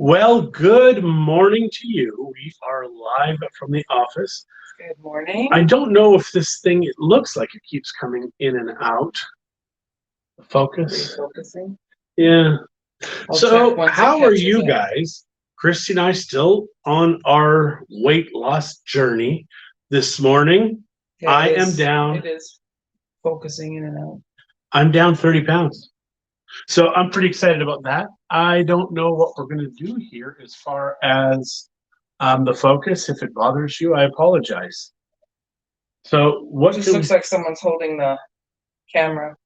Well, good morning to you. We are live from the office. Good morning. I don't know if this thing, it looks like it keeps coming in and out. Focus. Refocusing. Yeah. I'll check So, once it how are catches you it. guys? Christy and I still on our weight loss journey this morning. Yeah, I it am is- down. It is focusing in and out. I'm down 30 pounds. So I'm pretty excited about that. I don't know what we're going to do here as far as the focus. If it bothers you, I apologize. So what It just do looks like someone's holding the camera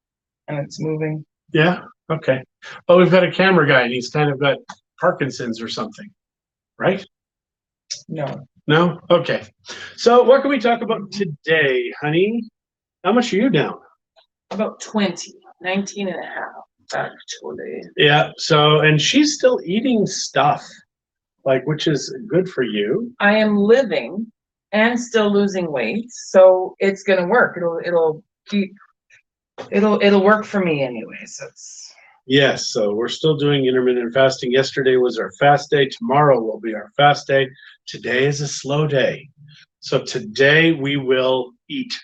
and it's moving. yeah, okay. Oh, we've got a camera guy and he's kind of got Parkinson's or something, right? No. No? Okay. So what can we talk about today, honey? How much are you down? About 20, 19 and a half, actually. Yeah, so and she's still eating stuff, like which is good for you. I am living and still losing weight, so it's gonna work. It'll work for me anyway. So Yes, so we're still doing intermittent fasting. Yesterday was our fast day. Tomorrow will be our fast day. Today is a slow day. So today we will eat,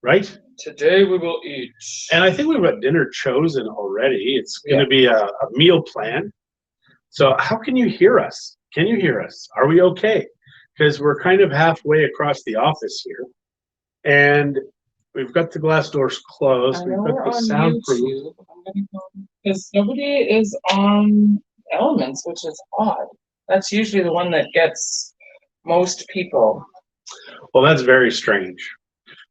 right? today we will eat. And I think we've got dinner chosen already. It's going to be a meal plan. So how can you hear us? Can you hear us? Are we okay? Because we're kind of halfway across the office here. And we've got the glass doors closed. I We've know got we're the on soundproof. YouTube. I'm gonna go because nobody is on Elements, which is odd. That's usually the one that gets most people. Well, that's very strange.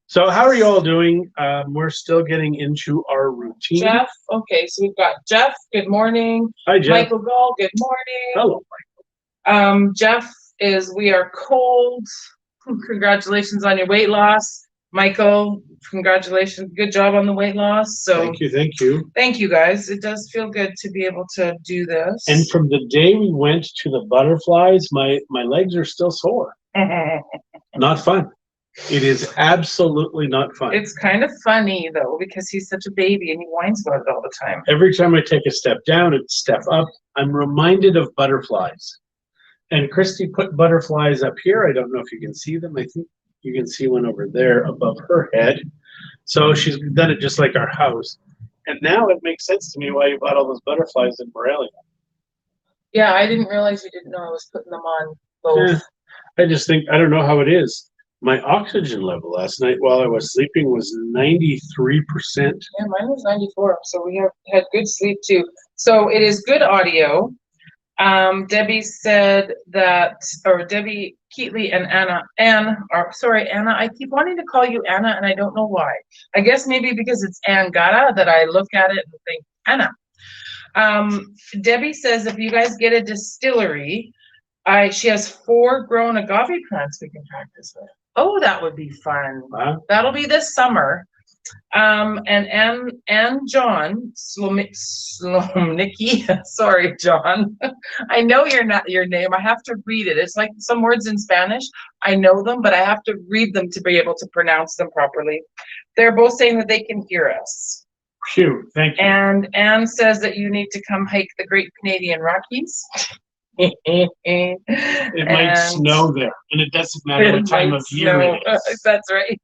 So how are you all doing? We're still getting into our routine. Jeff, okay, so we've got Jeff. Good morning. Hi, Jeff. Michael Gall. Good morning. Hello. Jeff is. We are cold. Congratulations on your weight loss, Michael. Congratulations. Good job on the weight loss. So Thank you. Thank you. thank you guys. It does feel good to be able to do this. And from the day we went to the butterflies, my legs are still sore. Not fun. It is absolutely not fun. It's kind of funny though, because he's such a baby and he whines about it all the time. Every time I take a step down and step up, I'm reminded of butterflies. And Christy put butterflies up here. I don't know if you can see them. I think you can see one over there above her head. So she's done it just like our house. And now it makes sense to me why you bought all those butterflies in Morelia. Yeah, I didn't realize you didn't know I was putting them on both. Yeah, I just think, I don't know how it is. My oxygen level last night while I was sleeping was 93%. Yeah, mine was 94, so we have had good sleep too. So it is good audio. Debbie said that, or Debbie Keatley and Anna I keep wanting to call you Anna and I don't know why. I guess maybe because it's Angara that I look at it and think Anna. Debbie says if you guys get a distillery, she has 4 grown agave plants we can practice with. Oh, that would be fun. Wow. That'll be this summer. And John Slomnicki, sorry, John. I know your name. I have to read it. It's like some words in Spanish. I know them, but I have to read them to be able to pronounce them properly. They're both saying that they can hear us. Phew, thank you. And Anne says that you need to come hike the Great Canadian Rockies. It might snow there, and it doesn't matter what time of year it is. That's right.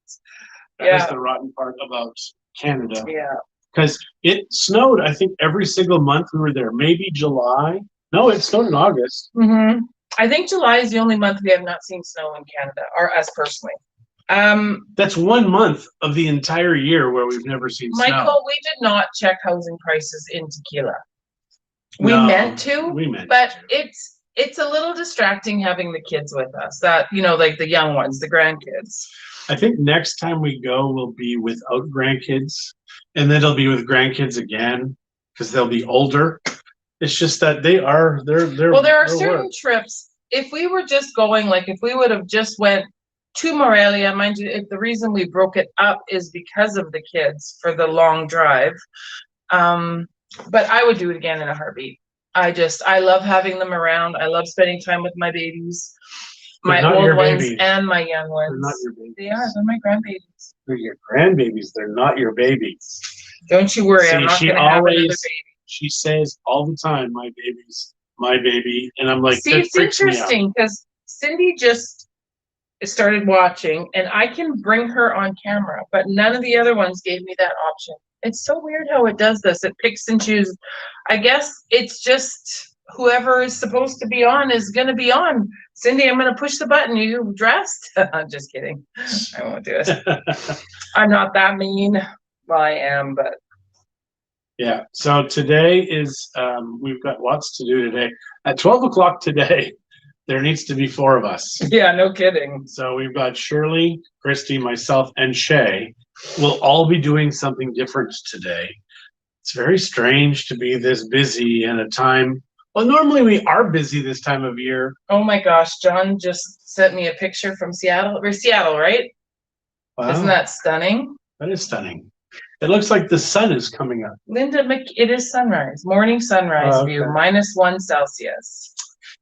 That's the rotten part about Canada. Yeah. Because it snowed, I think, every single month we were there. Maybe July. No, it snowed in August. Mm-hmm. I think July is the only month we have not seen snow in Canada, or us personally. That's 1 month of the entire year where we've never seen snow. Michael, we did not check housing prices in Tequila. We meant to, but it's a little distracting having the kids with us. That, like the young ones, the grandkids. I think next time we go, we'll be without grandkids, and then it'll be with grandkids again because they'll be older. It's just that they're well, there are certain trips. If we were just going, like if we would have just went to Morelia, mind you, if the reason we broke it up is because of the kids for the long drive. But I would do it again in a heartbeat. I love having them around. I love spending time with my babies. My old ones and my young ones. They're not your babies. They are. They're my grandbabies. They're your grandbabies. They're not your babies. Don't you worry. I'm not going to have another baby. She says all the time, my babies my baby, and I'm like, See, that it's freaks me out. interesting because Cindy just started watching, and I can bring her on camera, but none of the other ones gave me that option. It's so weird how it does this. It picks and chooses. I guess it's just whoever is supposed to be on is going to be on. Cindy, I'm going to push the button. You dressed? I'm just kidding. I won't do it. I'm not that mean. Well, I am, but Yeah. So today is, we've got lots to do today. At 12 o'clock today, there needs to be 4 of us. yeah, no kidding. So we've got Shirley, Christy, myself, and Shay. We'll all be doing something different today. It's very strange to be this busy in a time. Well, normally we are busy this time of year. Oh my gosh, John just sent me a picture from Seattle. We're Seattle, right? Wow, Isn't that stunning? that is stunning. It looks like the sun is coming up. Linda, it is sunrise, morning sunrise Okay. view, -1 Celsius.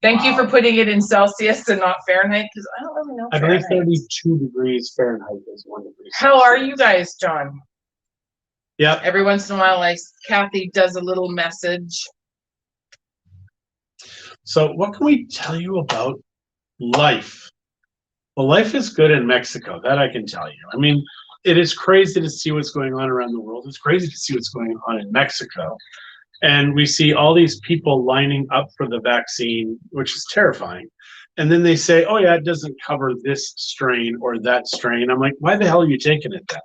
Thank you for Wow. putting it in Celsius and not Fahrenheit, because I don't really know I believe Fahrenheit. 32 degrees Fahrenheit is 1 degree How are Celsius. you guys, John? Yeah. Every once in a while, Kathy does a little message. So what can we tell you about life? Well, life is good in Mexico, that I can tell you. I mean, it is crazy to see what's going on around the world. It's crazy to see what's going on in Mexico. And we see all these people lining up for the vaccine, which is terrifying. And then they say, oh yeah, it doesn't cover this strain or that strain. I'm like, why the hell are you taking it then?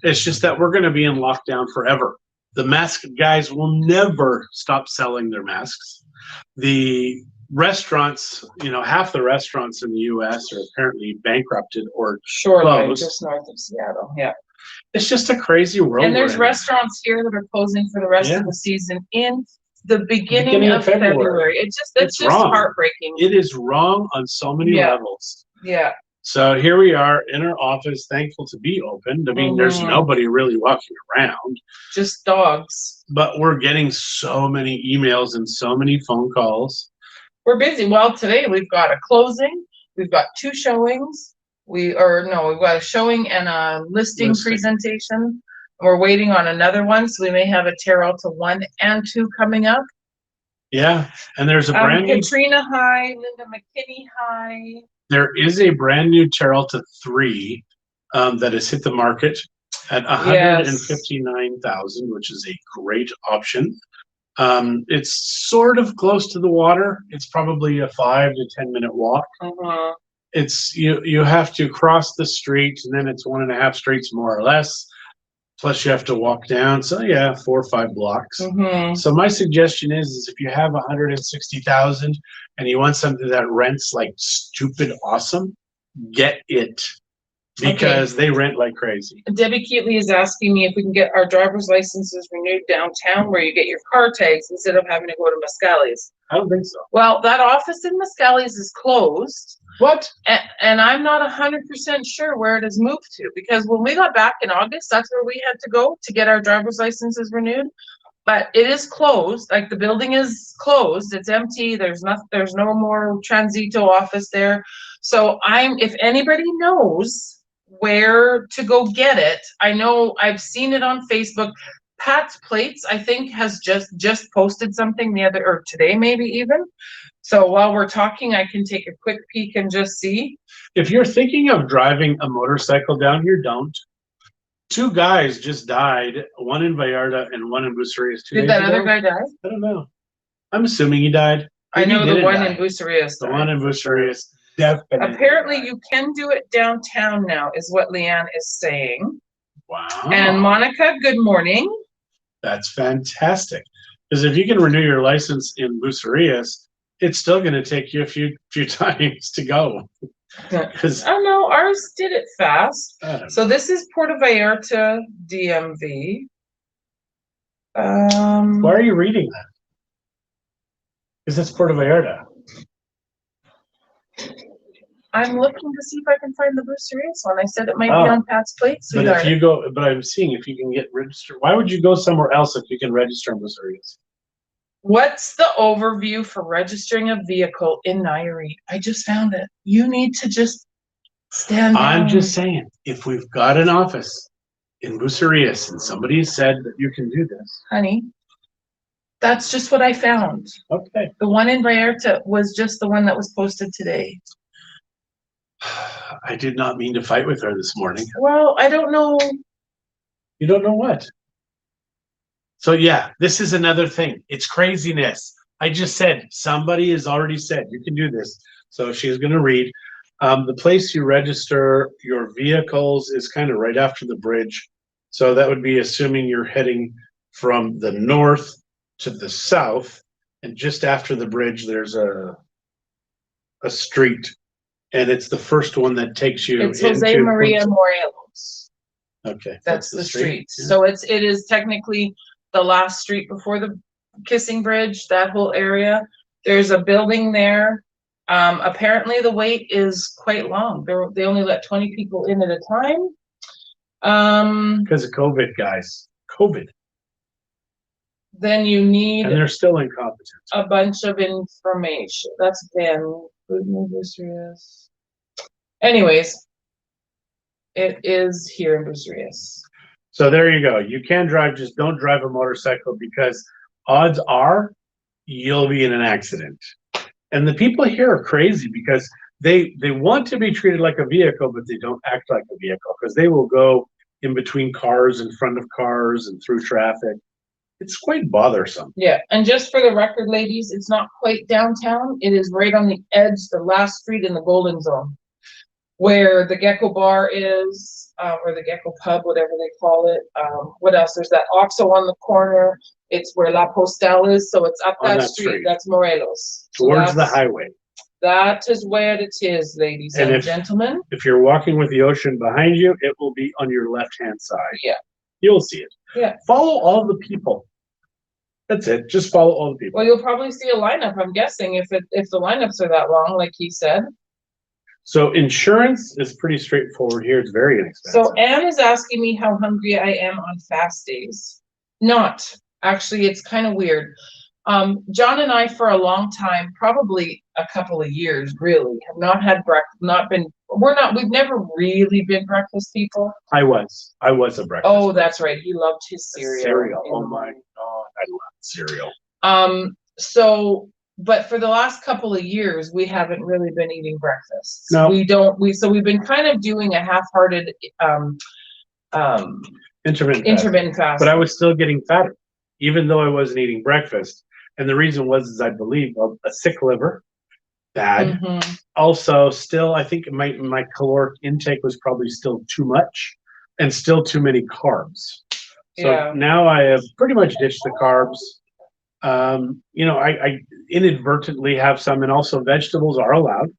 It's just that we're going to be in lockdown forever. The mask guys will never stop selling their masks. The restaurants, you know, half the restaurants in the US are apparently bankrupted or Shoreline, closed. just north of Seattle, yeah. It's just a crazy world. And there's we're in. restaurants here that are closing for the rest Yeah. of the season in the beginning of February. It's just wrong. heartbreaking. It is wrong on so many Yeah. levels. Yeah. So here we are in our office, thankful to be open. I mean, there's Mhm. nobody really walking around, Just dogs. but we're getting so many emails and so many phone calls. We're busy. Well, today we've got a closing, we've got 2 showings. We've got a showing and a listing presentation. We're waiting on another one, so we may have a Terra Alta 1 and 2 coming up. Yeah, and there's a brand new, Katrina High, Linda McKinney High. there is a brand new Terra Alta 3 that has hit the market at 159,000, which is a great option. It's sort of close to the water. It's probably a 5 to 10 minute walk. Mhm. It's you have to cross the street, and then it's 1.5 streets more or less. Plus you have to walk down. So yeah, 4 or 5 blocks. Mhm. So my suggestion is if you have 160,000 and you want something that rents like stupid awesome, get it, because they rent like crazy. Debbie Keatley is asking me if we can get our driver's licenses renewed downtown where you get your car tags instead of having to go to Mascali's. I don't think so. Well, that office in Mascali's is closed. What? And I'm not 100% sure where it has moved to, because when we got back in August, that's where we had to go to get our driver's licenses renewed. But it is closed. Like, the building is closed. It's empty. There's no more Transito office there. So if anybody knows where to go get it, I know I've seen it on Facebook. Pat's Plates, I think, has just posted something today, maybe even. So while we're talking, I can take a quick peek and just see. If you're thinking of driving a motorcycle down here, don't. 2 guys just died, one in Vallarta and one in Bucerias 2 days Did that ago. other guy die? I don't know. I'm assuming he died. I Maybe know he the didn't one die. in Bucerias The died. one in Bucerias definitely. Apparently you can do it downtown now, is what Leanne is saying. Wow. And Monica, good morning. That's fantastic. Because if you can renew your license in Bucerias, it's still going to take you a few times to go. Oh no, ours did it fast. So this is Puerto Vallarta, DMV. Why are you reading that? Because that's Puerto Vallarta. I'm looking to see if I can find the Bucerias one. I said it might be on Pat's plate. But if you go, but I'm seeing if you can get registered. Why would you go somewhere else if you can register in Bucerias? What's the overview for registering a vehicle in Nayarit? I just found it. You need to just stand down. I'm just saying, if we've got an office in Bucerias and somebody said that you can do this. Honey, That's just what I found. Okay. The one in Vallarta was just the one that was posted today. I did not mean to fight with her this morning. Well, I don't know. You don't know what? So yeah, this is another thing. It's craziness. I just said, somebody has already said you can do this. So she's going to read. The place you register your vehicles is kind of right after the bridge. So that would be assuming you're heading from the north to the south. And just after the bridge, there's a street. And it's the first one that takes you It's Jose into Maria Morelos. Okay. That's the street. Yeah. So it is technically the last street before the Kissing Bridge, that whole area. There's a building there. Apparently the wait is quite long. They only let 20 people in at a time. Because of COVID, guys. COVID. Then you need And they're still incompetent. a bunch of information. That's Ben. Anyways, it is here in Bucerius. So there you go. You can drive, just don't drive a motorcycle because odds are you'll be in an accident. And the people here are crazy because they want to be treated like a vehicle, but they don't act like a vehicle because they will go in between cars, in front of cars, and through traffic. It's quite bothersome. Yeah, and just for the record, ladies, it's not quite downtown. It is right on the edge, the last street in the Golden Zone, where the Gecko Bar is, or the Gecko Pub, whatever they call it. What else? There's that OXXO on the corner. It's where La Postal is, so it's up that street. That's Morelos. Towards the highway. That is where it is, ladies and gentlemen. If you're walking with the ocean behind you, it will be on your left-hand side. Yeah. You'll see it. Yeah. Follow all the people. That's it. Just follow all the people. Well, you'll probably see a lineup, I'm guessing, if the lineups are that long, like he said. So insurance is pretty straightforward here. It's very inexpensive. So Anne is asking me how hungry I am on fast days. Not. Actually, it's kind of weird. John and I, for a long time, probably a couple of years, really, have not had breakfast. We've never really been breakfast people. I was a breakfast. Oh, that's right. He loved his cereal. Oh my God, I love cereal. So, but for the last couple of years, we haven't really been eating breakfast. No. So we've been kind of doing a half-hearted, intermittent fast. But I was still getting fatter, even though I wasn't eating breakfast. And the reason was, I believe, a sick liver, bad. Mm-hmm. Also, still, I think my caloric intake was probably still too much and still too many carbs. So now I have pretty much ditched the carbs. I inadvertently have some, and also vegetables are allowed,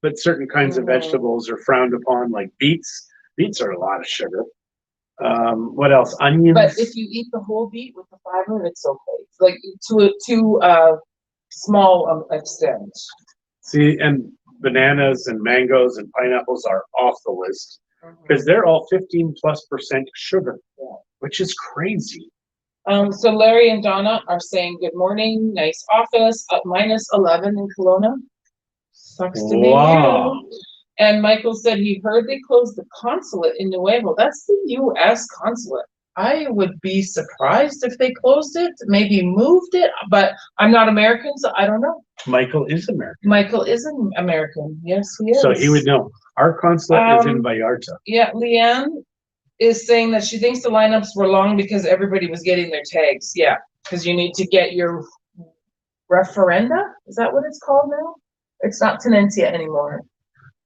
but certain kinds of vegetables are frowned upon, like beets. Beets are a lot of sugar. What else? Onions. But if you eat the whole beet with the fiber, it's okay. Like to a small extent. See, and bananas and mangoes and pineapples are off the list because they're all 15+% sugar, which is crazy. So Larry and Donna are saying good morning, nice office, up -11 in Kelowna. Sucks to be you. And Michael said he heard they closed the consulate in Nuevo. That's the U.S. consulate. I would be surprised if they closed it, maybe moved it, but I'm not American, so I don't know. Michael is American. Michael is an American. Yes, he is. So he would know. Our consulate is in Vallarta. Yeah, Leanne is saying that she thinks the lineups were long because everybody was getting their tags. Yeah, because you need to get your referenda. Is that what it's called now? It's not tenencia anymore.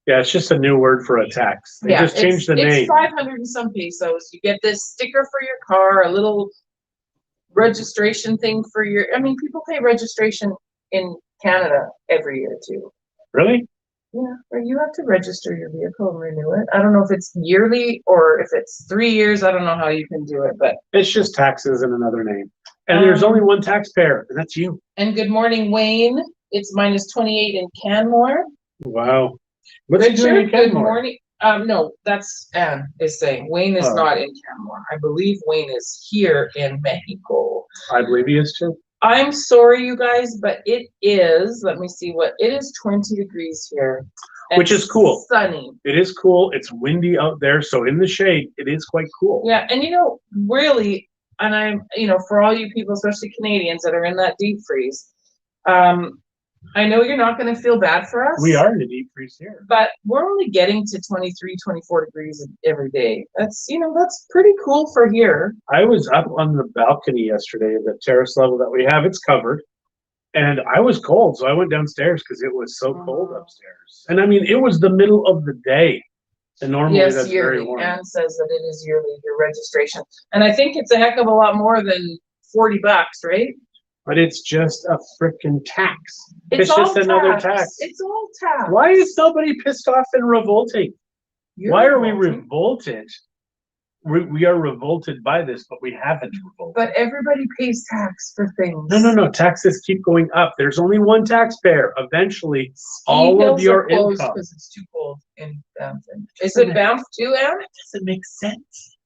Yeah, it's just a new word for a tax. They just changed the name. It's 500 and some pesos. You get this sticker for your car, a little registration thing for your. I mean, people pay registration in Canada every year too. Really? Yeah, or you have to register your vehicle and renew it. I don't know if it's yearly or if it's 3 years. I don't know how you can do it, but it's just taxes in another name. And there's only one taxpayer, and that's you. And good morning, Wayne. It's -28 in Canmore. Wow. What's he doing in Canmore? Good morning. No, that's Anne is saying. Wayne is not in Canmore. I believe Wayne is here in Mexico. I believe he is too. I'm sorry, you guys, but it is, let me see what, it is 20 degrees here. Which is cool. Sunny. It is cool. It's windy out there, so in the shade, it is quite cool. Yeah, and really, and I'm, for all you people, especially Canadians that are in that deep freeze, I know you're not going to feel bad for us. We are in the deep freeze here. But we're only getting to 23, 24 degrees every day. That's, that's pretty cool for here. I was up on the balcony yesterday, the terrace level that we have, it's covered. And I was cold, so I went downstairs because it was so cold upstairs. And I mean, it was the middle of the day. And normally that's yearly. very warm. Anne says that it is yearly, your registration. And I think it's a heck of a lot more than $40, right? But it's just a freaking tax. It's just another tax. It's all tax. Why is nobody pissed off and revolting? Why are we revolted? We are revolted by this, but we haven't revolted. But everybody pays tax for things. No. Taxes keep going up. There's only one taxpayer. Eventually, all of your income. Because it's too cold in Banff. Is it Banff too, Anne? Does it make sense?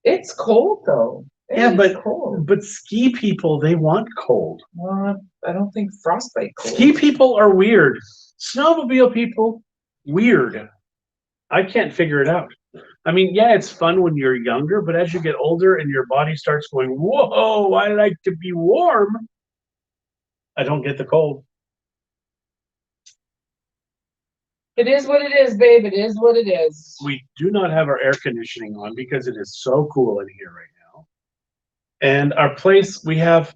It's cold though. But ski people, they want cold. Well, I don't think frostbite cold. Ski people are weird. Snowmobile people, weird. I can't figure it out. I mean, yeah, it's fun when you're younger, but as you get older and your body starts going, whoa, I like to be warm, I don't get the cold. It is what it is, babe. It is what it is. We do not have our air conditioning on because it is so cool in here right now. And our place, we have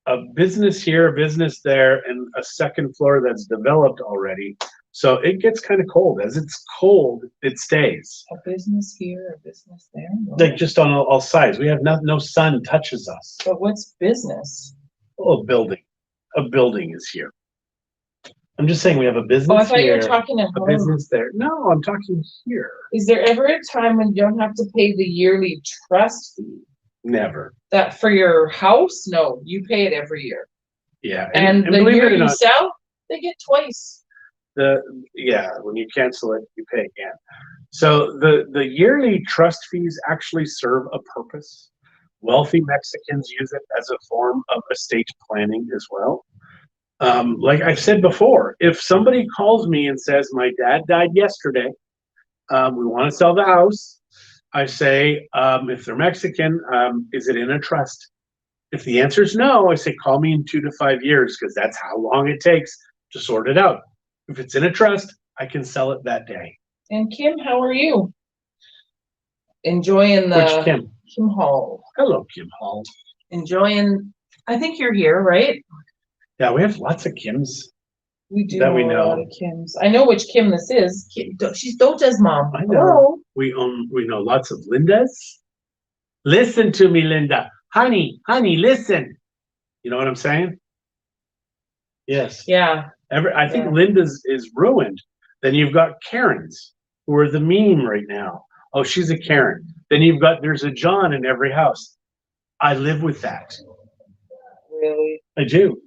a business here, a business there, and a second floor that's developed already. So it gets kind of cold. As it's cold, it stays. A business here, a business there. Like just on all sides. We have no sun touches us. But what's business? Oh, a building. A building is here. I'm just saying we have a business here. I thought you were talking at home. A business there. No, I'm talking here. Is there ever a time when you don't have to pay the yearly trust fee? Never. That for your house? No, you pay it every year. Yeah. And the year you sell, they get twice. When you cancel it, you pay again. So the yearly trust fees actually serve a purpose. Wealthy Mexicans use it as a form of estate planning as well. Like I've said before, if somebody calls me and says, my dad died yesterday, we want to sell the house, I say, if they're Mexican, is it in a trust? If the answer is no, I say, call me in 2 to 5 years, because that's how long it takes to sort it out. If it's in a trust, I can sell it that day. And Kim, how are you? Enjoying the... Which Kim? Kim Hall. Hello, Kim Hall. Enjoying... I think you're here, right? Yeah, we have lots of Kims. We do that we know. A lot of Kims. I know which Kim this is. She's Doja's mom. I know. Hello. We know lots of Lindas. Listen to me, Linda. Honey, listen. You know what I'm saying? Yes. Yeah. I think Linda's is ruined. Then you've got Karens, who are the meme right now. Oh, she's a Karen. Then there's a John in every house. I live with that. Really? I do.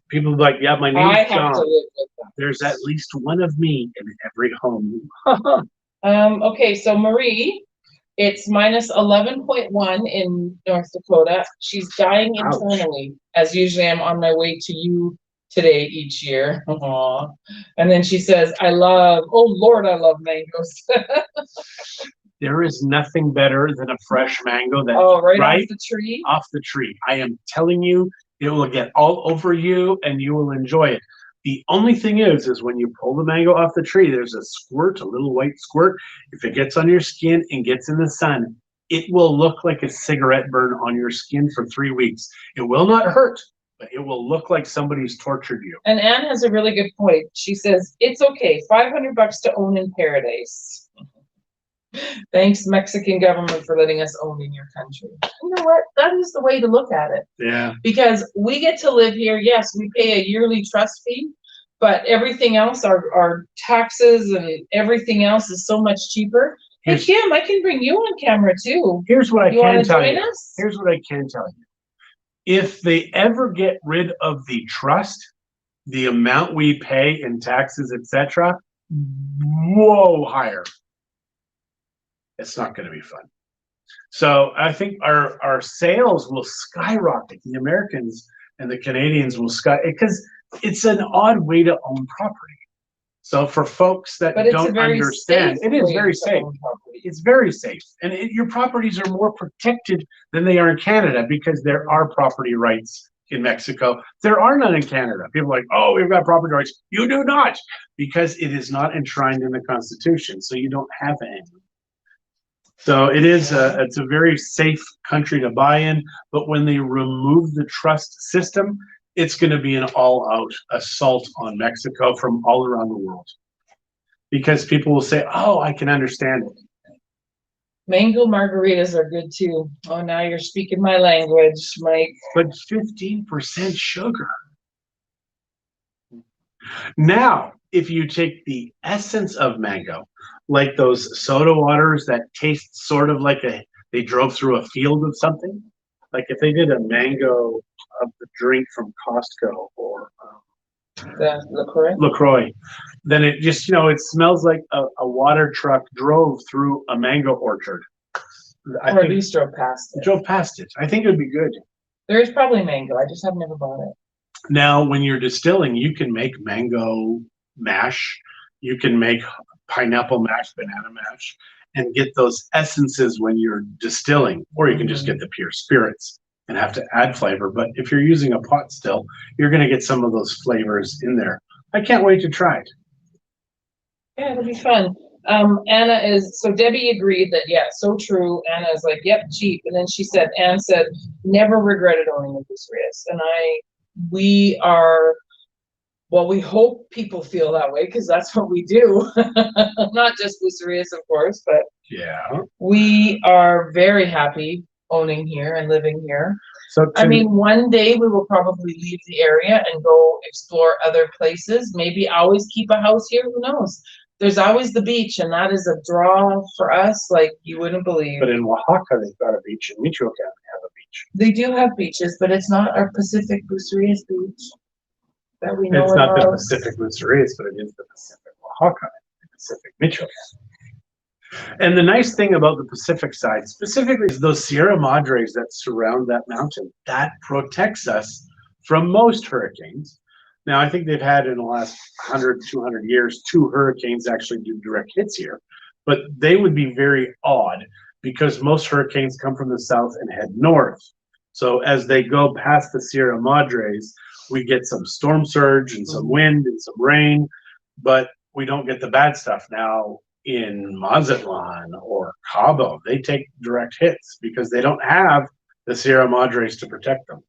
People are like, yeah, my name's John. To live with that. There's at least one of me in every home. Okay, so Marie, it's minus 11.1 in North Dakota. She's dying internally. As usually, I'm on my way to you today each year. Aww. And then she says, I love mangoes. There is nothing better than a fresh mango that's right off the tree. Off the tree. I am telling you, it will get all over you and you will enjoy it. The only thing is when you pull the mango off the tree, there's a squirt, a little white squirt. If it gets on your skin and gets in the sun, it will look like a cigarette burn on your skin for 3 weeks. It will not hurt, but it will look like somebody's tortured you. And Anne has a really good point. She says, it's okay, $500 to own in paradise. Thanks, Mexican government, for letting us own in your country. You know what? That is the way to look at it. Yeah. Because we get to live here. Yes, we pay a yearly trust fee, but everything else, our taxes and everything else is so much cheaper. Hey, Kim, I can bring you on camera too. Here's what I can tell you. Us? Here's what I can tell you. If they ever get rid of the trust, the amount we pay in taxes, etc., higher. It's not going to be fun. So I think our sales will skyrocket. The Americans and the Canadians will because it's an odd way to own property. So for folks that But it's a don't very understand, safe it is way very to safe. own property. It's very safe. And your properties are more protected than they are in Canada because there are property rights in Mexico. There are none in Canada. People are like, oh, we've got property rights. You do not, because it is not enshrined in the Constitution. So you don't have any. So it's a very safe country to buy in, but when they remove the trust system, it's going to be an all-out assault on Mexico from all around the world. Because people will say, oh, I can understand it. Mango margaritas are good too. Oh, now you're speaking my language, Mike. But 15% sugar. Now, if you take the essence of mango, like those soda waters that taste sort of like they drove through a field of something, like if they did a mango of the drink from Costco or The LaCroix, then it just, it smells like a water truck drove through a mango orchard. Or at least drove past it. Drove past it. I think it would be good. There is probably mango. I just have never bought it. Now, when you're distilling, you can make mango mash. You can make pineapple mash, banana mash, and get those essences when you're distilling. Or you can just get the pure spirits and have to add flavor. But if you're using a pot still, you're going to get some of those flavors in there. I can't wait to try it. Yeah, it'll be fun. So Debbie agreed that, yeah, so true. Anna is like, yep, cheap. And then Anne said, never regretted owning a Bucerius. And we hope people feel that way because that's what we do. Not just Bucerius, of course, but yeah, we are very happy owning here and living here. So one day we will probably leave the area and go explore other places. Maybe always keep a house here. Who knows? There's always the beach, and that is a draw for us like you wouldn't believe. But in Oaxaca, they've got a beach. In Michoacan, they have a beach. They do have beaches, but it's not our Pacific Bucerius beach that we know. It's not the Pacific Bucerius, but it is the Pacific Oaxaca, the Pacific Michoacan. And the nice thing about the Pacific side, specifically, is those Sierra Madres that surround that mountain. That protects us from most hurricanes. Now, I think they've had in the last 100, 200 years, 2 hurricanes actually do direct hits here. But they would be very odd because most hurricanes come from the south and head north. So as they go past the Sierra Madres, we get some storm surge and some wind and some rain, but we don't get the bad stuff. Now, in Mazatlan or Cabo, they take direct hits because they don't have the Sierra Madres to protect them.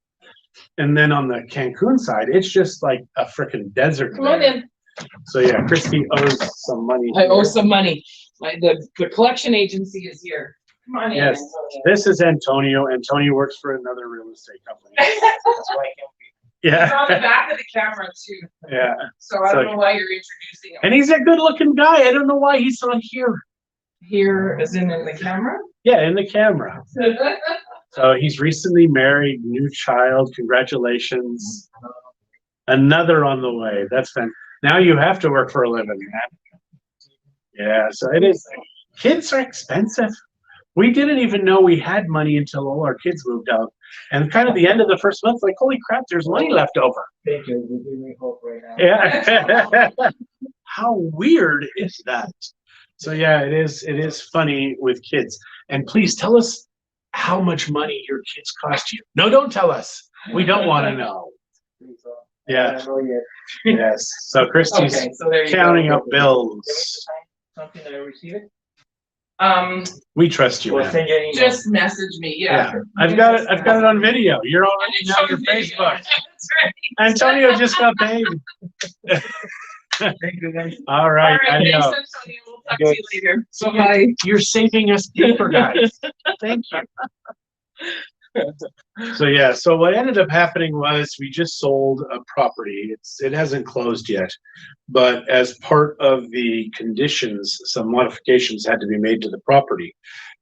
And then on the Cancun side, it's just like a freaking desert. Come on in. So yeah, Christie owes some money. I owe some money. The collection agency is here. Come on in. Yes, this is Antonio. Antonio works for another real estate company. That's why he's on the back of the camera too. Yeah. So I don't know why you're introducing him. And he's a good-looking guy. I don't know why he's not here. Here, as in the camera? Yeah, in the camera. So he's recently married, new child. Congratulations. Another on the way. That's fun. Now you have to work for a living. Yeah, so it is. Kids are expensive. We didn't even know we had money until all our kids moved out. And kind of the end of the first month, like, holy crap, there's money left over. Thank you. You're giving me hope right now. Yeah. How weird is that? So yeah, it is funny with kids. And please tell us how much money your kids cost you. No, don't tell us. We don't want to know. Yeah. Yes. So Christie's counting up bills. Something I receive it? We trust you, We'll man. send you an email. Just message me. Yeah. I've got it on video. You're on now your Facebook. That's right. Antonio just got paid. Thank you, guys. All right. All right. I know. Thanks, Antonio. We'll talk to you later. So Bye. you're saving us paper, guys. Thank you. So yeah, so what ended up happening was we just sold a property. It hasn't closed yet, but as part of the conditions, some modifications had to be made to the property,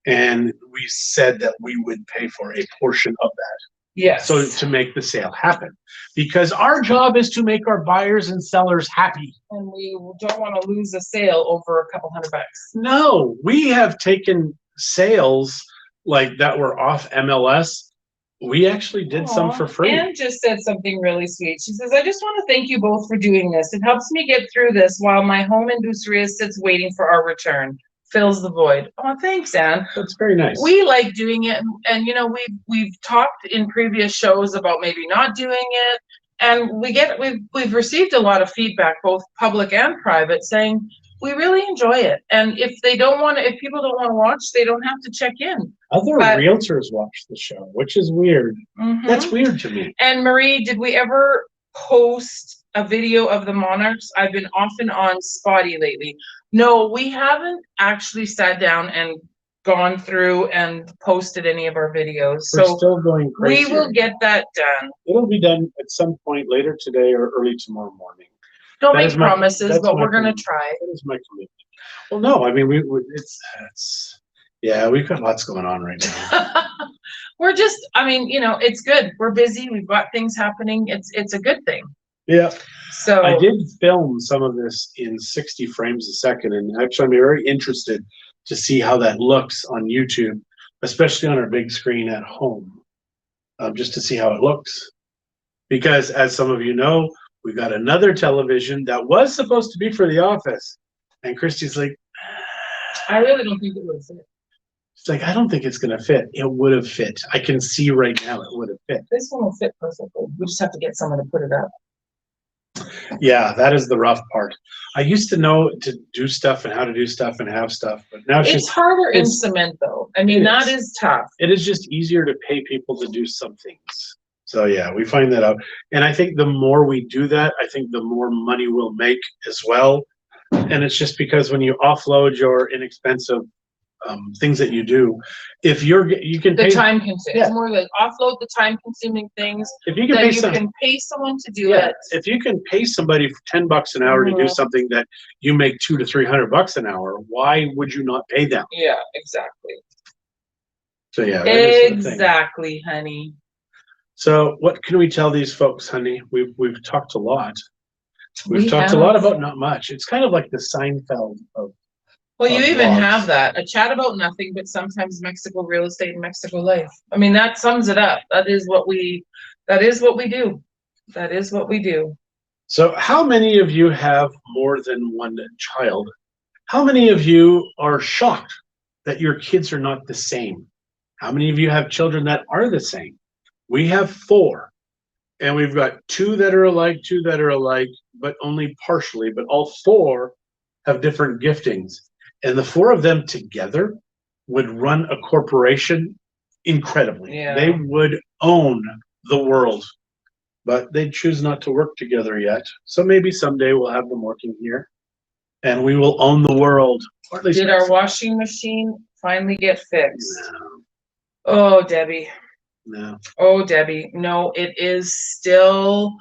and we said that we would pay for a portion of that. Yes. So to make the sale happen, because our job is to make our buyers and sellers happy. And we don't want to lose a sale over a couple $100. No, we have taken sales like that were off MLS We actually did some Aw, for free. Anne just said something really sweet. She says, I just want to thank you both for doing this. It helps me get through this while my home industria sits waiting for our return. Fills the void. Oh, thanks, Anne. That's very nice. We like doing it, and you know, we've talked in previous shows about maybe not doing it, and we've received a lot of feedback, both public and private, saying we really enjoy it. And if people don't want to watch, they don't have to check in. Other realtors watch the show, which is weird. Mhm. That's weird to me. And Marie, did we ever post a video of the monarchs? I've been off and on spotty lately. No, we haven't actually sat down and gone through and posted any of our videos. We're So still going crazy. we will get that done. It'll be done at some point later today or early tomorrow morning. Don't That make is my- promises, that's but my we're gonna commitment. try. That is my commitment. Well, no, I mean, yeah, we've got lots going on right now. We're just, I mean, you know, it's good. We're busy. We've got things happening. It's a good thing. Yeah. So I did film some of this in 60 frames a second, and actually I'm very interested to see how that looks on YouTube, especially on our big screen at home, just to see how it looks. Because as some of you know, we got another television that was supposed to be for the office, and Christie's like, I really don't think it would fit. it's like, I don't think it's gonna fit. It would have fit. I can see right now it would have fit. This one will fit perfectly. We just have to get someone to put it up. Yeah, that is the rough part. I used to know to do stuff and how to do stuff and have stuff, but now It's harder in it's- cement though. I mean, it that is. is tough. it is just easier to pay people to do some things. So yeah, we find that out. And I think the more we do that, I think the more money we'll make as well. And it's just because when you offload your inexpensive things that you do, if you can The pay, time consuming, Yeah. it's more like offload the time consuming things, if you can then pay you some, can pay someone to do yeah, it. if you can pay somebody for $10 an hour to do Mhm. something that you make $200 to $300 an hour, why would you not pay them? Yeah, exactly. So yeah, that is the thing. Exactly, honey. So what can we tell these folks, honey? We've talked a lot. We've We talked a lot have. about not much. It's kind of like the Seinfeld of Well, you of even blogs. have that, a chat about nothing, but sometimes Mexico real estate and Mexico life. I mean, that sums it up. That is what we do. That is what we do. So how many of you have more than one child? How many of you are shocked that your kids are not the same? How many of you have children that are the same? We have 4. And we've got 2 that are alike, 2 that are alike, but only partially. But all 4 have different giftings. And the 4 of them together would run a corporation incredibly. Yeah. They would own the world. But they choose not to work together yet. So maybe someday we'll have them working here and we will own the world. Or at least Did our washing machine finally get fixed? No, Oh, Debbie. no. Oh, Debbie. No, it is still,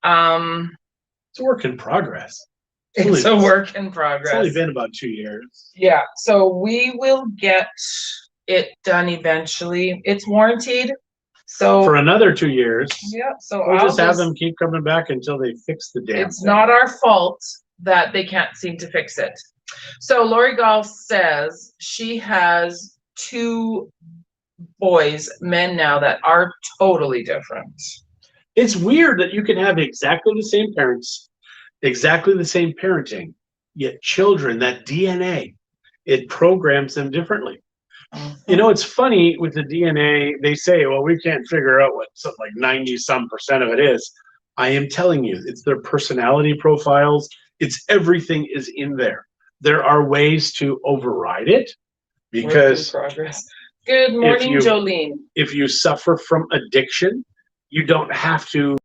It's a work in progress. it's a work in It's only progress. been about 2 years. Yeah, so we will get it done eventually. It's warranted. So, For another 2 years. yeah, so We'll I'll just have them keep coming back until they fix the damn it's thing. not our fault that they can't seem to fix it. So Lori Golf says she has 2 boys, men now, that are totally different. It's weird that you can have exactly the same parents, exactly the same parenting, yet children, that DNA, it programs them differently. You know, it's funny with the DNA, they say, well, we can't figure out what something like 90% of it is. I am telling you, it's their personality profiles. It's everything is in there. There are ways to override it because Work in progress. Good morning, you- Jolene. if you suffer from addiction, you don't have to.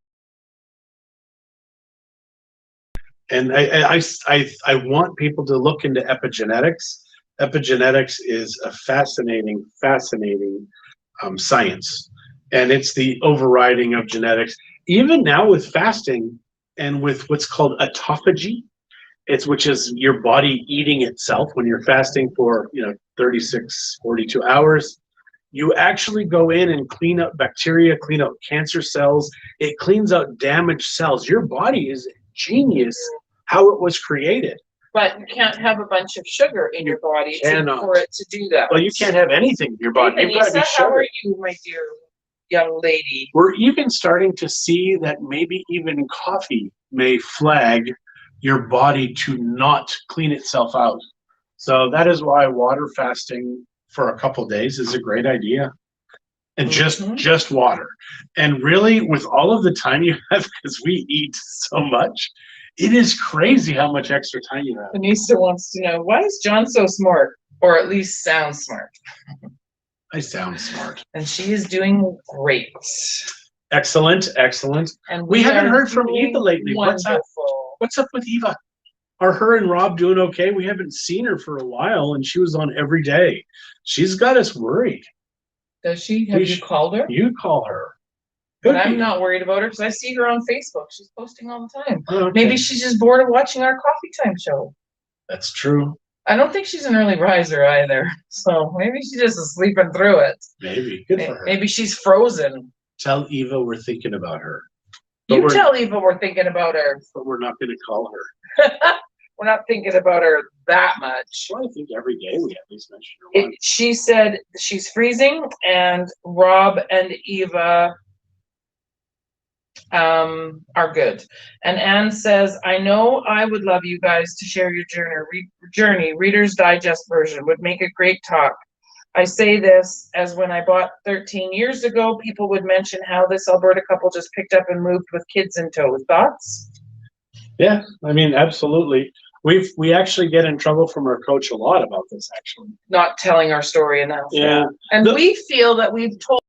And I want people to look into epigenetics. Epigenetics is a fascinating science, and it's the overriding of genetics. Even now with fasting and with what's called autophagy, which is your body eating itself when you're fasting for 36, 42 hours. You actually go in and clean up bacteria, clean up cancer cells. It cleans out damaged cells. Your body is genius how it was created. But you can't have a bunch of sugar in your body Cannot. for it to do that. Well, you can't have anything in your body. Hey, You've got to be Vanessa, how sugar. are you, my dear? young lady. We're even starting to see that maybe even coffee may flag your body to not clean itself out. So that is why water fasting for a couple days is a great idea. And just water. And really, with all of the time you have, because we eat so much, it is crazy how much extra time you have. Vanessa wants to know, why is John so smart? Or at least sound smart. I sound smart. And she is doing great. Excellent, excellent. And We haven't are heard from doing Eva lately. What's up? wonderful. What's up with Eva? Are her and Rob doing okay? We haven't seen her for a while, and she was on every day. She's got us worried. Does she? Have you called her? You call her. But I'm not worried about her because I see her on Facebook. She's posting all the time. Okay. Maybe she's just bored of watching our coffee time show. That's true. I don't think she's an early riser either. So maybe she's just sleeping through it. Maybe. Good for her. Maybe she's frozen. Tell Eva we're thinking about her. But You tell Eva we're thinking about her. But we're not going to call her. We're not thinking about her that much. Well, I think every day we at least mention her once. She said she's freezing, and Rob and Eva are good. And Anne says, I know I would love you guys to share your journey. Reader's Digest version would make a great talk. I say this as when I bought 13 years ago, people would mention how this Alberta couple just picked up and moved with kids in tow. Thoughts? Yeah, I mean, absolutely. We actually get in trouble from our coach a lot about this, actually. Not telling our story enough. Yeah. And we feel that we've told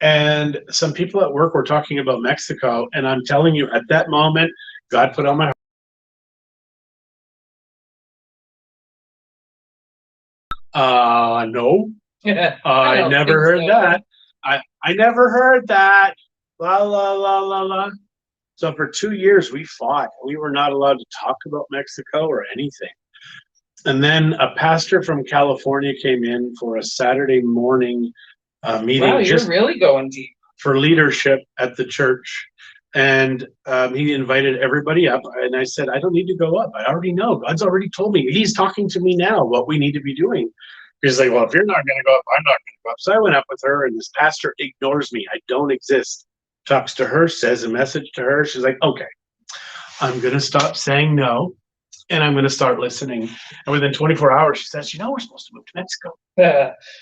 And some people at work were talking about Mexico, and I'm telling you, at that moment, God put on my heart. No. I never heard that. I never heard that. La la la la la. So for 2 years we fought. We were not allowed to talk about Mexico or anything. And then a pastor from California came in for a Saturday morning meeting. Wow, you're really going deep. For leadership at the church. And he invited everybody up. And I said, I don't need to go up. I already know. God's already told me. He's talking to me now what we need to be doing. He's like, well, if you're not going to go up, I'm not going to go up. So I went up with her, and this pastor ignores me. I don't exist. Talks to her, says a message to her. She's like, okay, I'm going to stop saying no, and I'm going to start listening. And within 24 hours, she says, we're supposed to move to Mexico.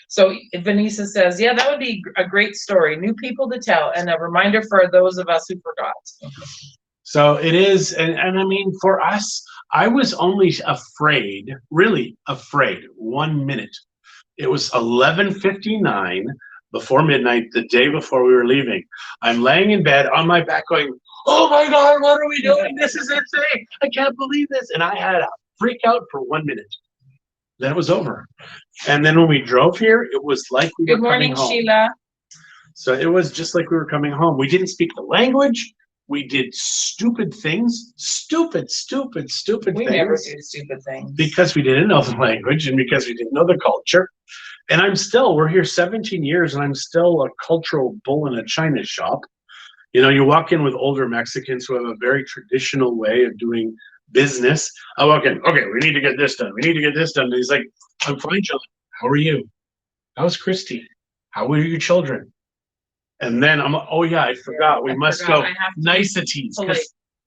So Vanessa says, yeah, that would be a great story. New people to tell, and a reminder for those of us who forgot. So it is, and I mean, for us, I was only afraid, really afraid, 1 minute. It was 11:59 before midnight, the day before we were leaving. I'm laying in bed on my back going, oh my God, what are we doing? This is insane. I can't believe this. And I had a freak out for 1 minute. Then it was over. And then when we drove here, it was like we were coming home. Good morning, Sheila. So it was just like we were coming home. We didn't speak the language. We did stupid things, stupid things. We never do stupid things. Because we didn't know the language and because we didn't know the culture. And we're here 17 years and I'm still a cultural bull in a china shop. You walk in with older Mexicans who have a very traditional way of doing business. I walk in, okay, we need to get this done. We need to get this done. And he's like, I'm fine, John. How are you? How's Christie? How are your children? And then oh yeah, I forgot. We must go niceties.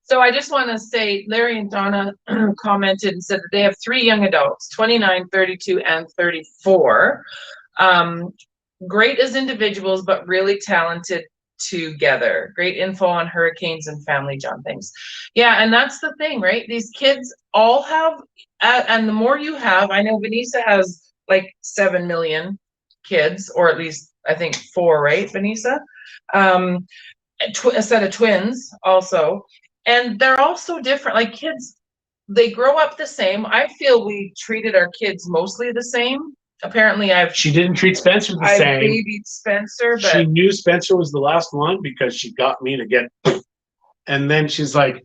So I just want to say, Larry and Donna commented and said that they have 3 young adults, 29, 32, and 34. Great as individuals, but really talented together. Great info on hurricanes and family, John. Thanks. Yeah, and that's the thing, right? These kids all have, and the more you have, I know Vanessa has like 7 million kids, or at least I think 4, right, Vanessa? A set of twins also. And they're all so different. Like kids, they grow up the same. I feel we treated our kids mostly the same. Apparently She didn't treat Spencer the I same. babied Spencer, but She knew Spencer was the last one because she got me to get, and then she's like,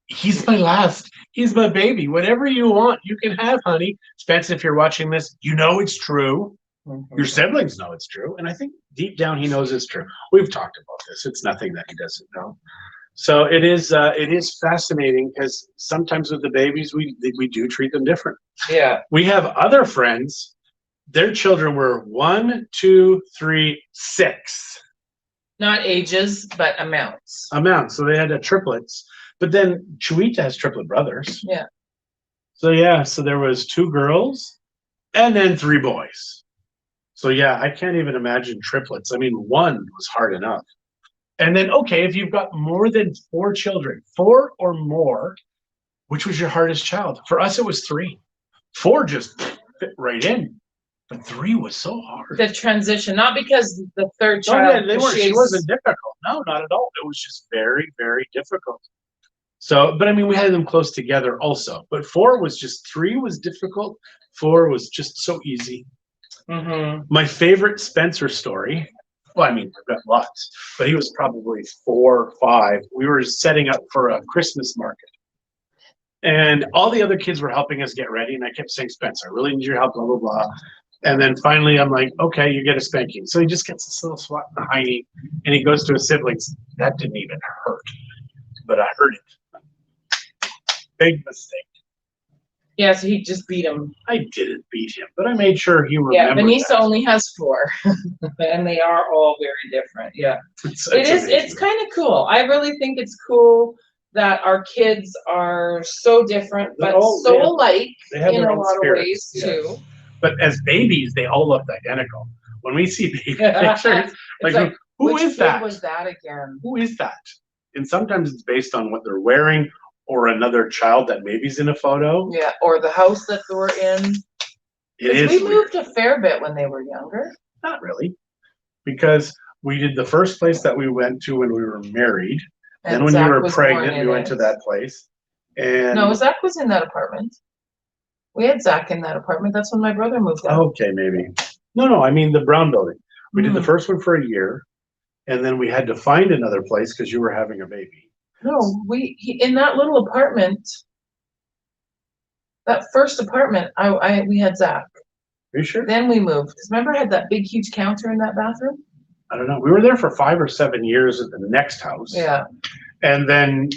he's my last. He's my baby. Whatever you want, you can have, honey. Spencer, if you're watching this, you know it's true. Your siblings know it's true. And I think deep down he knows it's true. We've talked about this. It's nothing that he doesn't know. So it is fascinating because sometimes with the babies, we do treat them different. yeah. We have other friends, their children were 1, 2, 3, 6. Not ages, but amounts. So they had triplets. But then Chuita has triplet brothers. Yeah. So there was 2 girls and then 3 boys. So yeah, I can't even imagine triplets. I mean, 1 was hard enough. And then, okay, if you've got more than 4 children, 4 or more, which was your hardest child? For us, it was 3. 4 just fit right in, but 3 was so hard. The transition, not because the third Oh, child. yeah, she wasn't difficult. No, not at all. It was just very, very difficult. So, but I mean, we had them close together also. But 4 was just, 3 was difficult. 4 was just so easy. Mm-hmm. My favorite Spencer story, well, I mean, I've got lots, but he was probably 4 or 5. We were setting up for a Christmas market. And all the other kids were helping us get ready. And I kept saying, Spencer, I really need your help, blah, blah, blah. And then finally I'm like, okay, you get a spanking. So he just gets this little swat in the hiney and he goes to his siblings. That didn't even hurt, but I heard it. Big mistake. Yeah, so he just beat him. I didn't beat him, but I made sure he remembered. Yeah, Vanessa that. only has 4, and they are all very different. Yeah, it's kind of cool. I really think it's cool that our kids are so different, but so alike in a lot of ways too. But as babies, they all looked identical. When we see baby pictures, like who is that? Was that again? Who is that? And sometimes it's based on what they're wearing or another child that maybe's in a photo. Yeah, or the house that they were in. We moved a fair bit when they were younger. Not really, because we did the first place that we went to when we were married. And then when you were pregnant, we went to that place. And no, Zach was in that apartment. We had Zach in that apartment. That's when my brother moved out. Okay, maybe. No, I mean the brown building. We did the first one for a year, and then we had to find another place because you were having a baby. No, in that little apartment, that first apartment, we had Zach. Are you sure? Then we moved. Because remember I had that big, huge counter in that bathroom? I don't know. We were there for 5 or 7 years at the next house. Yeah. And then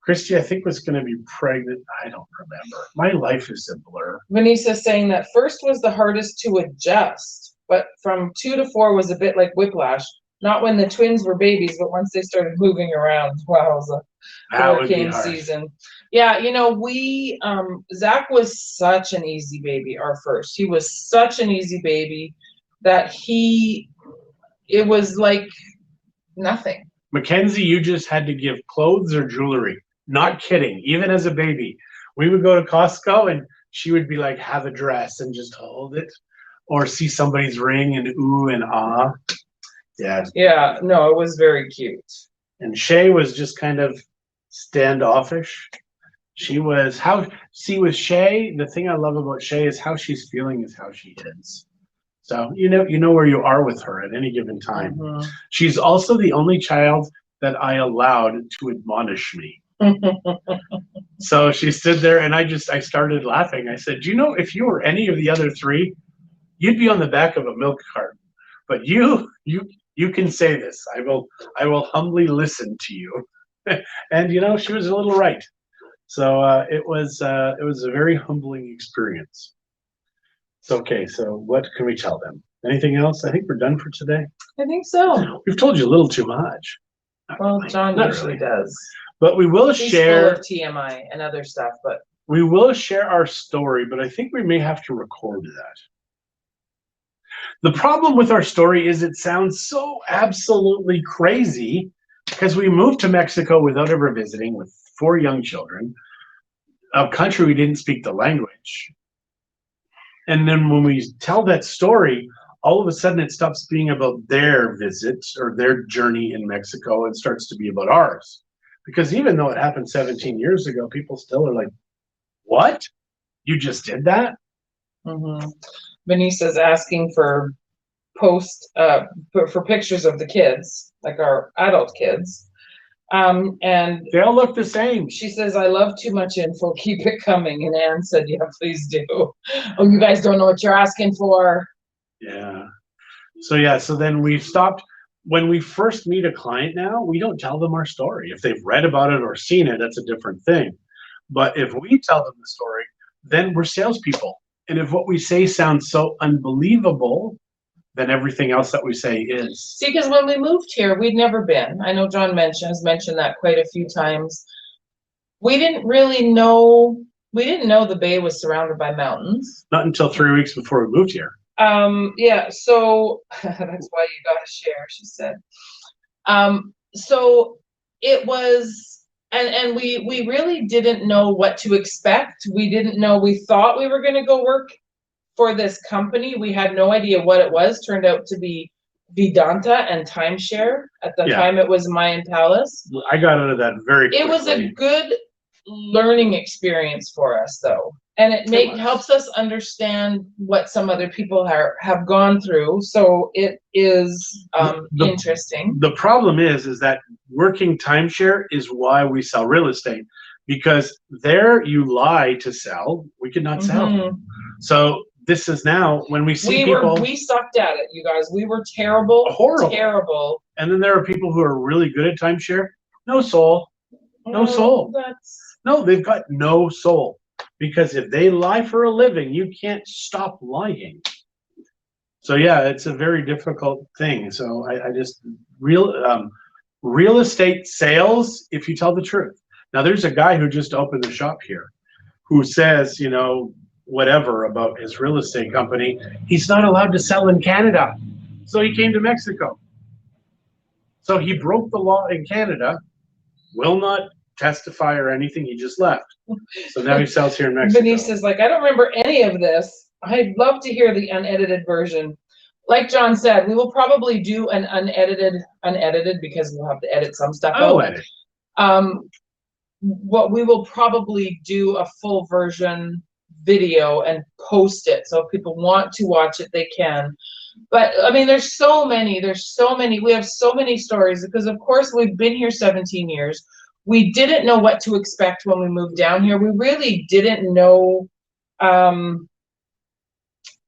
Christie, I think, was going to be pregnant. I don't remember. My life is a blur. Vanessa's saying that first was the hardest to adjust, but from 2 to 4 was a bit like whiplash. Not when the twins were babies, but once they started moving around. Wow, it was a hurricane season. Yeah, Zach was such an easy baby, our first. He was such an easy baby that it was like nothing. Mackenzie, you just had to give clothes or jewelry. Not kidding. Even as a baby, we would go to Costco and she would be like, have a dress and just hold it, or see somebody's ring and ooh and ah. Yeah. Yeah, no, it was very cute. And Shay was just kind of standoffish. She was with Shay, the thing I love about Shay is how she's feeling is how she is. So you know where you are with her at any given time. Mm-hmm. She's also the only child that I allowed to admonish me. So she stood there and I started laughing. I said, if you were any of the other 3, you'd be on the back of a milk cart. But you can say this. I will humbly listen to you. And she was a little right. So it was a very humbling experience. So, okay, so what can we tell them? Anything else? I think we're done for today. I think so. We've told you a little too much. Well, John usually does. But we will share full of TMI and other stuff, but we will share our story, but I think we may have to record that. The problem with our story is it sounds so absolutely crazy because we moved to Mexico without ever visiting with 4 young children, a country we didn't speak the language. And then when we tell that story, all of a sudden it stops being about their visit or their journey in Mexico and starts to be about ours. Because even though it happened 17 years ago, people still are like, what? You just did that? Mhm. Venisa's asking for for pictures of the kids, like our adult kids. And They all look the same. she says, I love too much info, keep it coming. And Anne said, yeah, please do. Oh, you guys don't know what you're asking for. Yeah. So then we stopped. When we first meet a client now, we don't tell them our story. If they've read about it or seen it, that's a different thing. But if we tell them the story, then we're salespeople. And if what we say sounds so unbelievable, then everything else that we say is. See, because when we moved here, we'd never been. I know John has mentioned that quite a few times. We didn't know the bay was surrounded by mountains. Not until 3 weeks before we moved here. Yeah, so that's why you gotta share, she said. So it was, and we really didn't know what to expect. We didn't know, we thought we were gonna go work for this company. We had no idea what it was. Turned out to be Vedanta and timeshare. At the time it was Mayan Palace. I got out of that very quickly. It was a good learning experience for us though. And it helps us understand what some other people have gone through. So it is interesting. The problem is that working timeshare is why we sell real estate, because there you lie to sell. We could not sell. So this is now when we see we sucked at it, you guys. We were terrible. Horrible. Terrible. And then there are people who are really good at timeshare. No soul. No soul. No, they've got no soul. Because if they lie for a living, you can't stop lying. So yeah, it's a very difficult thing. So I just real estate sales, if you tell the truth. Now there's a guy who just opened a shop here who says, you know, whatever about his real estate company. He's not allowed to sell in Canada. So he came to Mexico. So he broke the law in Canada, will not testify or anything. He just left. So now he sells here in Mexico. Venisa's like, I don't remember any of this. I'd love to hear the unedited version. Like John said, we will probably do an unedited because we'll have to edit some stuff out. Edit. What we will probably do a full version video and post it. So if people want to watch it, they can. But I mean, there's so many, we have so many stories because of course we've been here 17 years. We didn't know what to expect when we moved down here. We really didn't know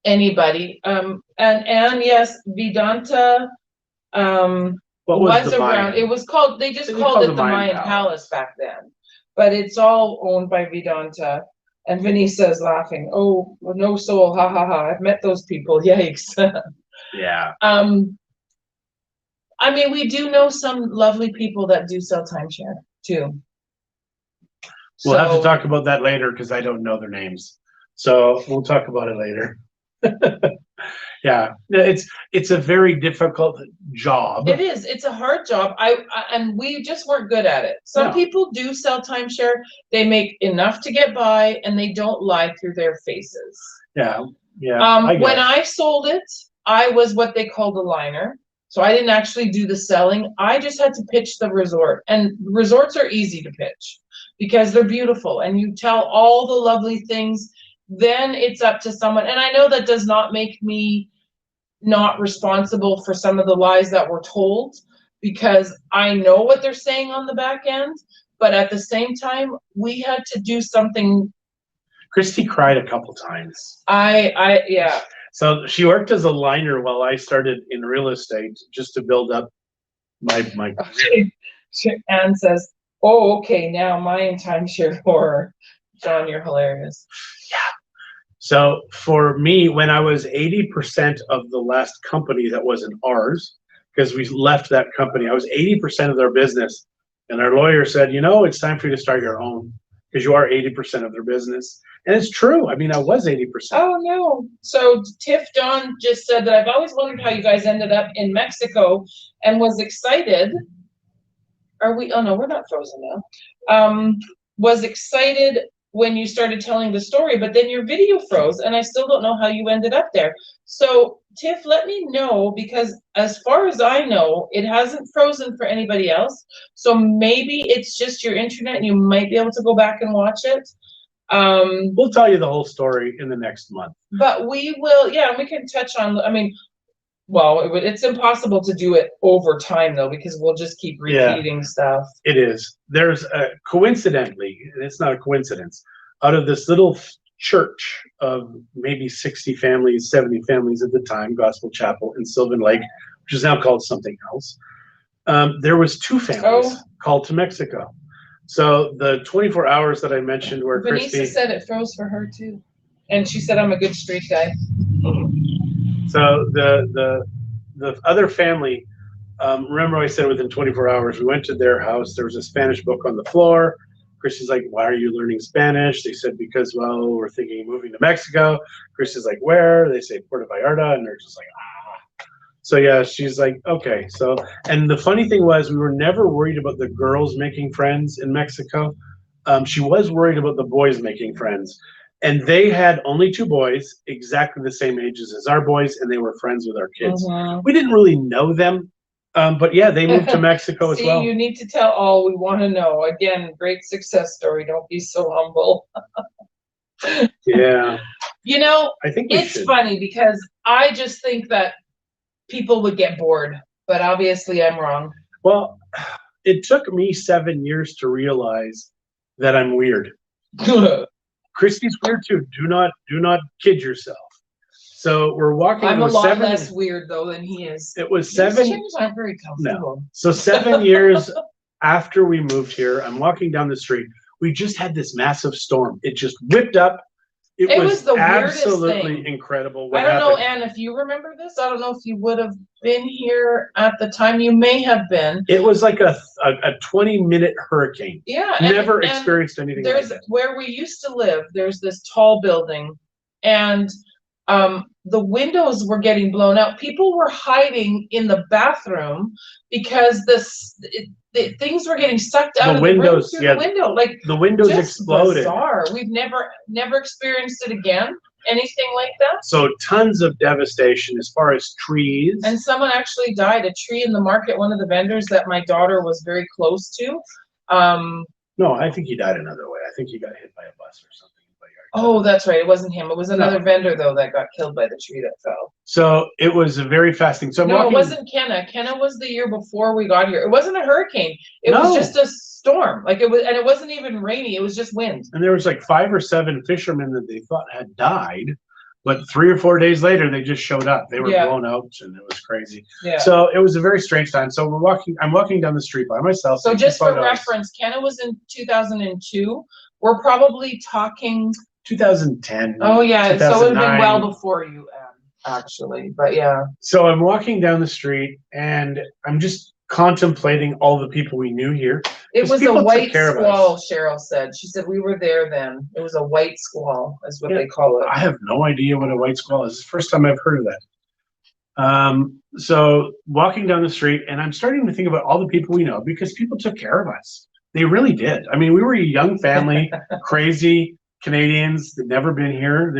anybody. And yes, Vedanta was around. It was called, they just called it the Mayan Palace back then. But it's all owned by Vedanta. And Vanessa is laughing. Oh, no soul, ha ha ha. I've met those people. Yikes. Yeah. I mean, we do know some lovely people that do sell timeshare too. We'll have to talk about that later because I don't know their names. So we'll talk about it later. Yeah, it's a very difficult job. It is. It's a hard job. And we just weren't good at it. Some people do sell timeshare. They make enough to get by, and they don't lie through their faces. Yeah, yeah. When I sold it, I was what they called a liner. So I didn't actually do the selling. I just had to pitch the resort, and resorts are easy to pitch because they're beautiful, and you tell all the lovely things. Then it's up to someone, and I know that does not make me not responsible for some of the lies that were told, because I know what they're saying on the back end, but at the same time, we had to do something. Christie cried a couple times. Yeah. So she worked as a liner while I started in real estate just to build up my career. Anne says, oh, okay, now Mayan timeshare horror. John, you're hilarious. Yeah. So for me, when I was 80% of the last company that wasn't ours, because we left that company, I was 80% of their business. And our lawyer said, you know, it's time for you to start your own because you are 80% of their business. And it's true. I mean, I was 80%. Oh, no. So Tiff Dawn just said that I've always wondered how you guys ended up in Mexico and was excited. Are we? Oh, no, we're not frozen now. Was excited when you started telling the story, but then your video froze and I still don't know how you ended up there. So Tiff, let me know, because as far as I know, it hasn't frozen for anybody else. So maybe it's just your internet and you might be able to go back and watch it. We'll tell you the whole story in the next month. But we will, yeah, we can touch on, I mean, well, it's impossible to do it over time though, because we'll just keep repeating stuff. It is. There's coincidentally, and it's not a coincidence, out of this little church of maybe 60 families, 70 families at the time, Gospel Chapel in Sylvan Lake, which is now called something else. There was 2 families called to Mexico. So the 24 hours that I mentioned where Vanessa Christie said it froze for her too. And she said, I'm a good street guy. So the other family, remember I said within 24 hours, we went to their house. There was a Spanish book on the floor. Christy's like, why are you learning Spanish? They said, because, well, we're thinking of moving to Mexico. Christy's like, where? They say Puerto Vallarta. And they're just like, ah. So yeah, she's like, okay. So, and the funny thing was, we were never worried about the girls making friends in Mexico. She was worried about the boys making friends. And they had only 2 boys, exactly the same ages as our boys, and they were friends with our kids. We didn't really know them, but yeah, they moved to Mexico as well. See, you need to tell all we want to know. Again, great success story. Don't be so humble. Yeah. You know, I think it's funny because I just think that people would get bored, but obviously I'm wrong. Well, it took me 7 years to realize that I'm weird. Christy's weird too. Do not kid yourself. So we're walking. I'm a lot less weird though than he is. It was 7. These chairs aren't very comfortable. No. So 7 years after we moved here, I'm walking down the street. We just had this massive storm. It just whipped up. It was the absolutely incredible. I don't know, Anne, if you remember this. I don't know if you would have been here at the time. You may have been. It was like a 20-minute hurricane. Yeah. Never experienced anything like that. Where we used to live, there's this tall building, and the windows were getting blown out. People were hiding in the bathroom because things were getting sucked out of the room through the window. Like the windows exploded. Bizarre. We've never experienced it again. Anything like that. So tons of devastation as far as trees. And someone actually died. A tree in the market. One of the vendors that my daughter was very close to. No, I think he died another way. I think he got hit by a bus or something. Oh, that's right. It wasn't him. It was another vendor though that got killed by the tree that fell. So it was a very fast thing. So it wasn't Kenna. Kenna was the year before we got here. It wasn't a hurricane. It was just a storm. Like it was, and it wasn't even rainy. It was just wind. And there was like 5 or 7 fishermen that they thought had died, but 3 or 4 days later they just showed up. They were blown out, and it was crazy. Yeah. So it was a very strange time. So I'm walking down the street by myself. So just for reference, Kenna was in 2002. We're probably talking 2010. Oh yeah, so it would have been well before you, actually. But yeah. So I'm walking down the street and I'm just contemplating all the people we knew here. It was a white squall, Cheryl said. She said we were there then. It was a white squall, is what they call it. I have no idea what a white squall is. It's the first time I've heard of that. So walking down the street, and I'm starting to think about all the people we know because people took care of us. They really did. I mean, we were a young family, crazy Canadians that never been here.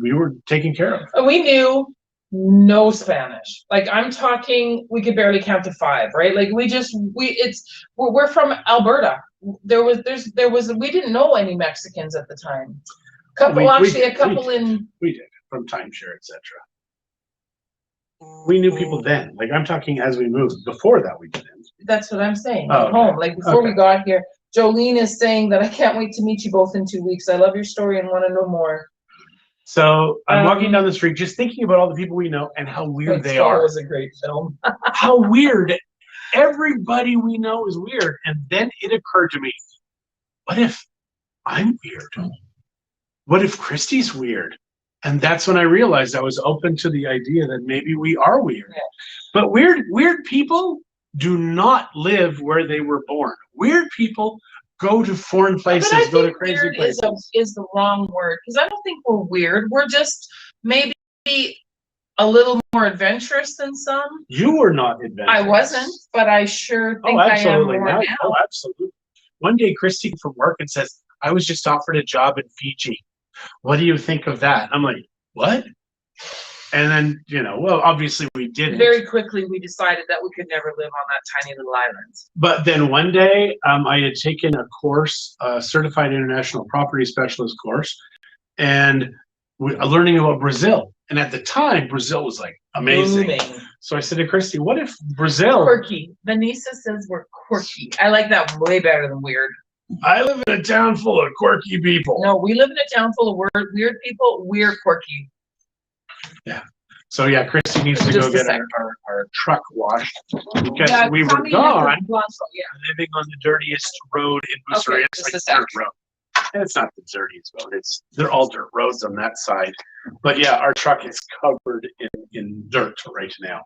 We were taken care of. We knew no Spanish. Like I'm talking, we could barely count to 5, right? Like we're from Alberta. We didn't know any Mexicans at the time. We did from timeshare, etc. We knew people then. Like I'm talking as we moved. Before that, we didn't. That's what I'm saying. At home, like before we got here. Jolene is saying that I can't wait to meet you both in 2 weeks. I love your story and want to know more. So I'm walking down the street just thinking about all the people we know and how weird they are. It was a great film. How weird. Everybody we know is weird. And then it occurred to me, what if I'm weird? What if Christy's weird? And that's when I realized I was open to the idea that maybe we are weird. Yeah. But weird people do not live where they were born. Weird people go to foreign places, go to crazy places. Is the wrong word, because I don't think we're weird. We're just maybe a little more adventurous than some. You were not adventurous. I wasn't, but I sure think I am more now. Oh, absolutely. One day, Christy from work and says, I was just offered a job in Fiji. What do you think of that? I'm like, what? And then, you know, well, obviously we didn't. Very quickly, we decided that we could never live on that tiny little island. But then one day, I had taken a course, a certified international property specialist course, and learning about Brazil. And at the time, Brazil was like amazing. Booming. So I said to Christy, what if Brazil? Quirky. Vanessa says we're quirky. I like that way better than weird. I live in a town full of quirky people. No, we live in a town full of weird people. We're quirky. Yeah. So yeah, Christy needs to Just go a get sec. our truck washed because Yeah, we were coming in from gone, Blanco, yeah. living on the dirtiest road in Buceria. Okay, It's just like a sec. dirt road. And it's not the dirtiest road. They're all dirt roads on that side. But yeah, our truck is covered in dirt right now.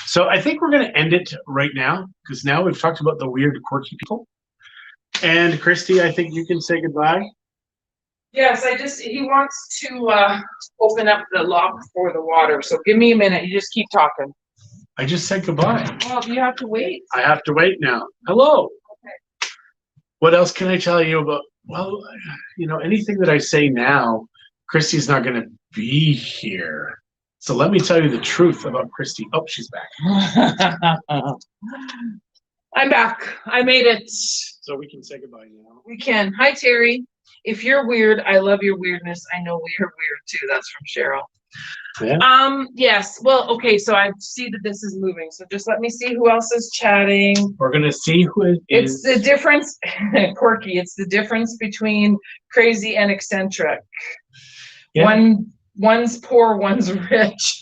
So I think we're going to end it right now because now we've talked about the weird, quirky people. And Christy, I think you can say goodbye. Yes, he wants to open up the lock for the water. So give me a minute. You just keep talking. I just said goodbye. Well, you have to wait. I have to wait now. Hello. Okay. What else can I tell you about? Well, you know, anything that I say now, Christy's not going to be here. So let me tell you the truth about Christy. Oh, she's back. I'm back. I made it. So we can say goodbye now. We can. Hi, Terry. If you're weird, I love your weirdness. I know we're weird too. That's from Cheryl. Yeah. Yes. Well, okay. So I see that this is moving. So just let me see who else is chatting. We're going to see who it is. It's the difference, quirky. It's the difference between crazy and eccentric. Yeah. One's poor, one's rich.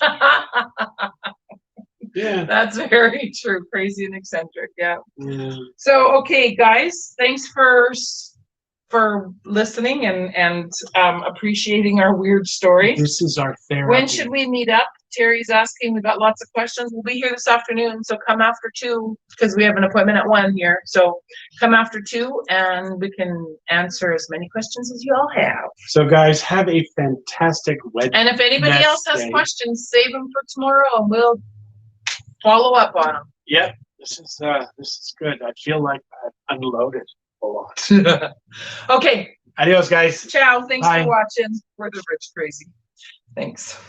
Yeah. That's very true. Crazy and eccentric. Yeah. Yeah. So, okay, guys, thanks for listening and appreciating our weird stories. This is our therapy. When should we meet up? Terry's asking. We got lots of questions. We'll be here this afternoon, so come after 2 because we have an appointment at 1 here. So come after 2 and we can answer as many questions as you all have. So guys, have a fantastic wedding. And if anybody Next else has day. questions, save them for tomorrow and we'll follow up on them. Yep. This is good. I feel like I've unloaded a lot. Okay. Adios, guys. Ciao. Thanks Bye. for watching. We're the Rich Crazy. Thanks.